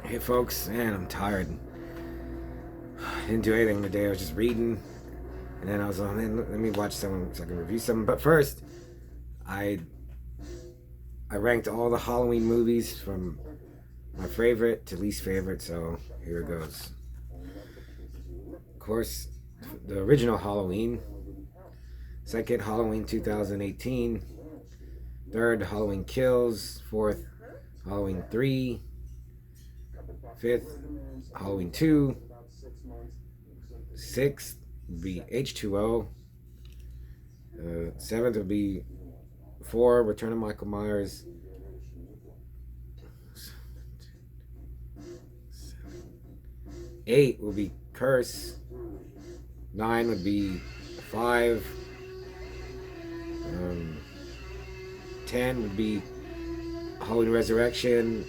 Hey folks, man, I'm tired. I didn't do anything today. I was just reading, and then I was like, man, let me watch something so I can review something. But first, I I ranked all the Halloween movies from my favorite to least favorite. So here it goes. Of course, the original Halloween, second Halloween 2018, third Halloween Kills, fourth Halloween 3, fifth Halloween 2, sixth would be H2O. Seventh would be 4, Return of Michael Myers. 8 would be Curse. 9 would be 5. 10 would be Halloween Resurrection.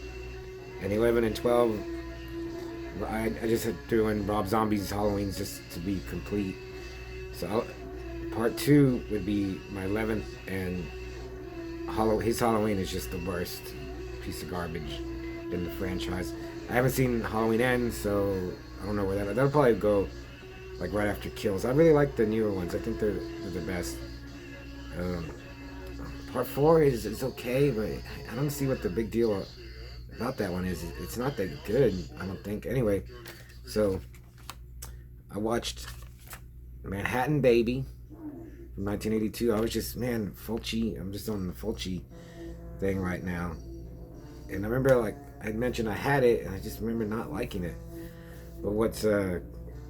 And 11 and 12, I just threw in Rob Zombie's Halloween's just to be complete. So part 2 would be my 11th, and his Halloween is just the worst piece of garbage in the franchise. I haven't seen Halloween Ends, so I don't know where that'll probably go, like right after Kills. I really like the newer ones. I think they're the best. Um, part 4 is okay, but I don't see what the big deal about that one is. It's not that good, I don't think. Anyway, so I watched Manhattan Baby from 1982. I was just, man, Fulci. I'm just on the Fulci thing right now. And I remember, like, I mentioned I had it, and I just remember not liking it. But what's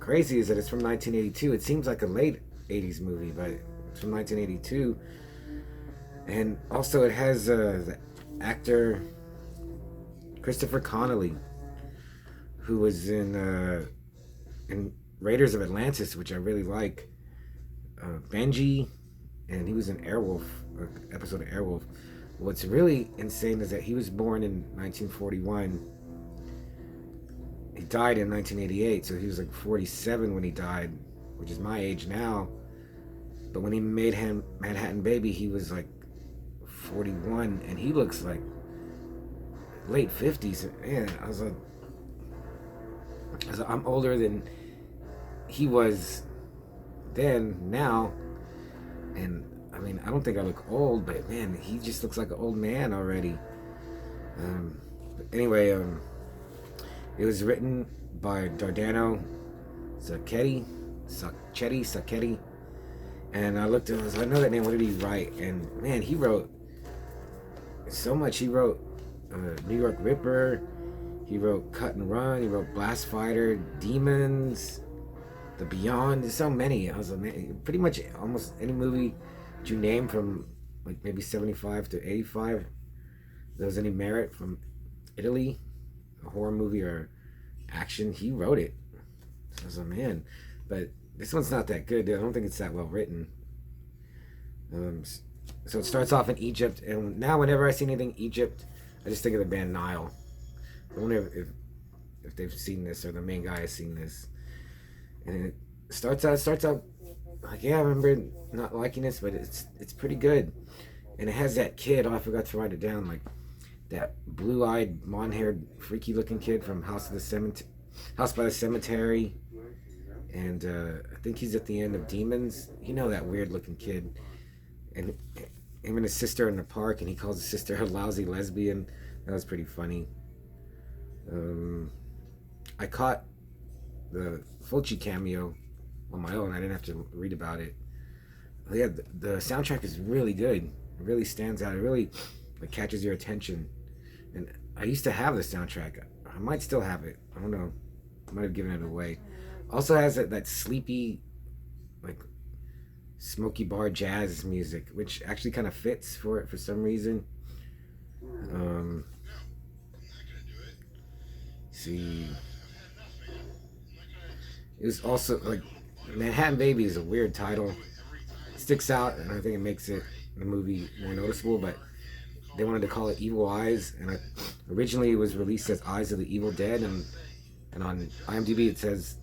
crazy is that it's from 1982. It seems like a late 80s movie, but it's from 1982. And also it has the actor Christopher Connolly, who was in Raiders of Atlantis, which I really like. Benji, and he was in Airwolf, episode of Airwolf. What's really insane is that he was born in 1941. He died in 1988, so he was like 47 when he died, which is my age now. But when he made him Manhattan Baby, he was like 41, and he looks like late 50s. Man, I was like, I'm older than he was then, now, and I mean, I don't think I look old, but man, he just looks like an old man already. But anyway, it was written by Dardano Sacchetti, and I looked at him, I was like, I know that name, what did he write? And man, he wrote so much. He wrote New York Ripper, he wrote Cut and Run, he wrote Blast Fighter, Demons, The Beyond. There's so many. I was like, man, pretty much almost any movie that you name from like maybe 75 to 85, if there was any merit from Italy, a horror movie or action, he wrote it. So I was like, man, but this one's not that good. I don't think it's that well written. So it starts off in Egypt, and now whenever I see anything Egypt, I just think of the band Nile. I wonder if they've seen this, or the main guy has seen this. And it starts out like, yeah, I remember not liking this, but it's pretty good. And it has that kid, I forgot to write it down, like that blue-eyed, blonde-haired, freaky-looking kid from House by the Cemetery. And I think he's at the end of Demons. You know, that weird-looking kid. And him and his sister in the park, and he calls his sister a lousy lesbian. That was pretty funny. I caught the Fulci cameo on my own. I didn't have to read about it. Yeah, the soundtrack is really good. It really stands out. It really like catches your attention. And I used to have the soundtrack. I might still have it. I don't know. I might have given it away. Also has that sleepy, like smoky bar jazz music, which actually kind of fits for it for some reason. See, it was also like Manhattan Baby is a weird title. It sticks out, and I think it makes the movie more noticeable. But they wanted to call it Evil Eyes, and originally it was released as Eyes of the Evil Dead, and on IMDb it says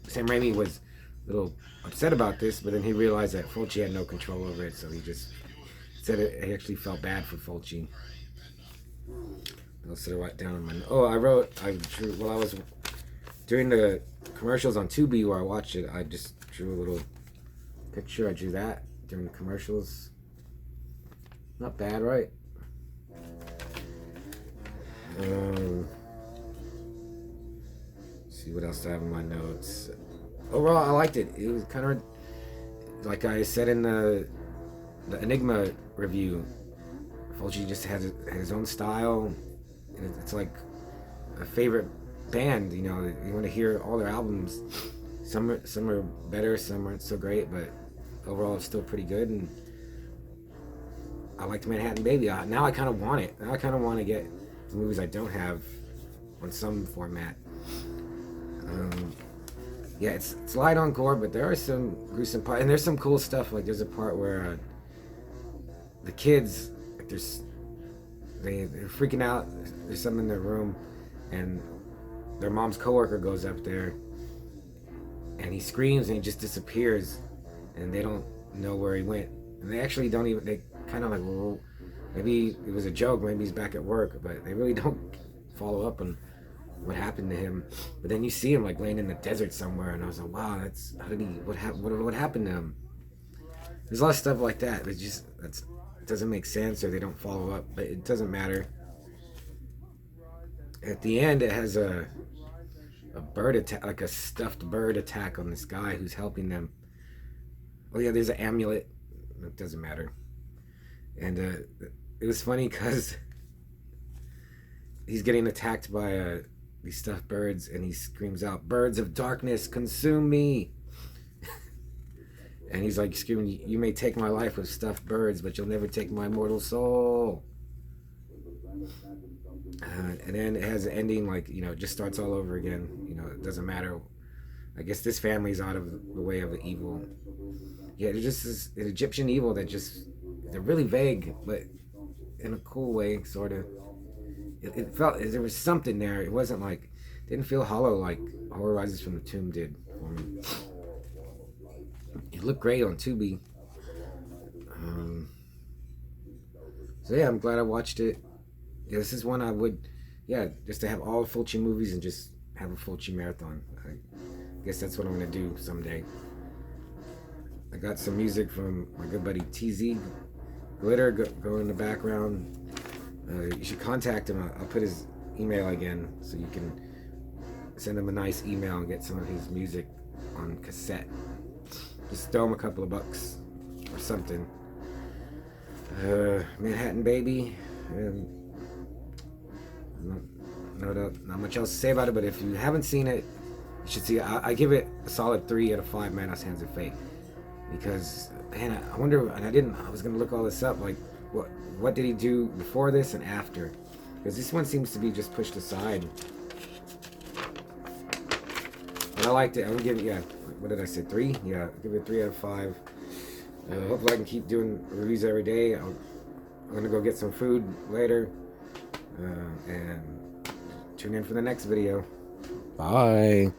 Sam Raimi was a little upset about this, but then he realized that Fulci had no control over it, so he just said he actually felt bad for Fulci. I'll sit right down on my. Oh, I drew while I was during the commercials on Tubi where I watched it. I just drew a little picture. I drew that during the commercials. Not bad, right? See what else I have in my notes. Overall, I liked it. It was kind of like I said in the Enigma review. Fulci just had his own style. And it's like a favorite band. You know, you want to hear all their albums. Some are better, some aren't so great, but overall it's still pretty good. And I liked Manhattan Baby. Now I kind of want it. Now I kind of want to get the movies I don't have on some format. Yeah, it's light on gore, but there are some gruesome parts, and there's some cool stuff. Like there's a part where the kids, like they're freaking out. There's something in their room, and their mom's coworker goes up there, and he screams and he just disappears, and they don't know where he went, and they actually don't even. They kind of like, well, maybe it was a joke. Maybe he's back at work, but they really don't follow up on what happened to him. But then you see him like laying in the desert somewhere, and I was like, wow, that's what happened to him? There's a lot of stuff like that. It doesn't make sense, or they don't follow up, but it doesn't matter. At the end, it has a bird attack, like a stuffed bird attack on this guy who's helping them. Oh yeah, there's an amulet. It doesn't matter. And it was funny because he's getting attacked by these stuffed birds, and he screams out, "Birds of darkness, consume me!" And he's like screaming, "You may take my life with stuffed birds, but you'll never take my mortal soul." And then it has an ending like, you know, it just starts all over again. You know, it doesn't matter. I guess this family's out of the way of the evil. Yeah, there's just this an Egyptian evil that they're really vague, but in a cool way, sort of. It felt there was something there. It wasn't like, didn't feel hollow like Horror Rises from the Tomb did for me. It looked great on Tubi. So yeah, I'm glad I watched it. Yeah, this is one I would, just to have all Fulci movies and just have a Fulci marathon. I guess that's what I'm gonna do someday. I got some music from my good buddy TZ Glitter go in the background. You should contact him. I'll put his email again so you can send him a nice email and get some of his music on cassette. Just throw him a couple of bucks or something. Manhattan Baby. Not much else to say about it, but if you haven't seen it, you should see it. I give it a solid 3 out of 5 Madhouse Hands of Fate. Because, man, I wonder, and I was going to look all this up, like, what did he do before this and after? Because this one seems to be just pushed aside. But I liked it. I would give it, what did I say, 3? Yeah, I'll give it 3 out of 5. Hopefully I can keep doing reviews every day. I'm going to go get some food later. And tune in for the next video. Bye.